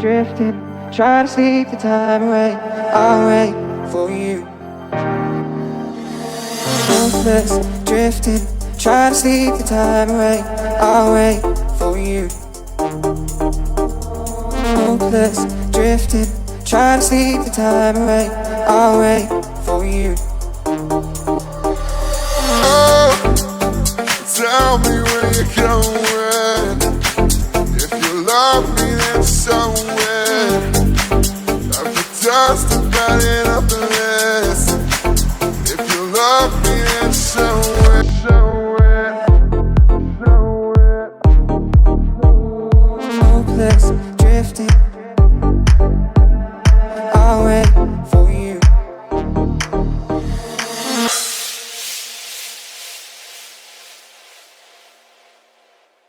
Drifting, try to sleep the time away. I'll wait for you. Hopeless, drifting, try to sleep the time away. I'll wait for you. Hopeless, drifting, try to sleep the time away. I'll wait for you. Oh, tell me when you're coming.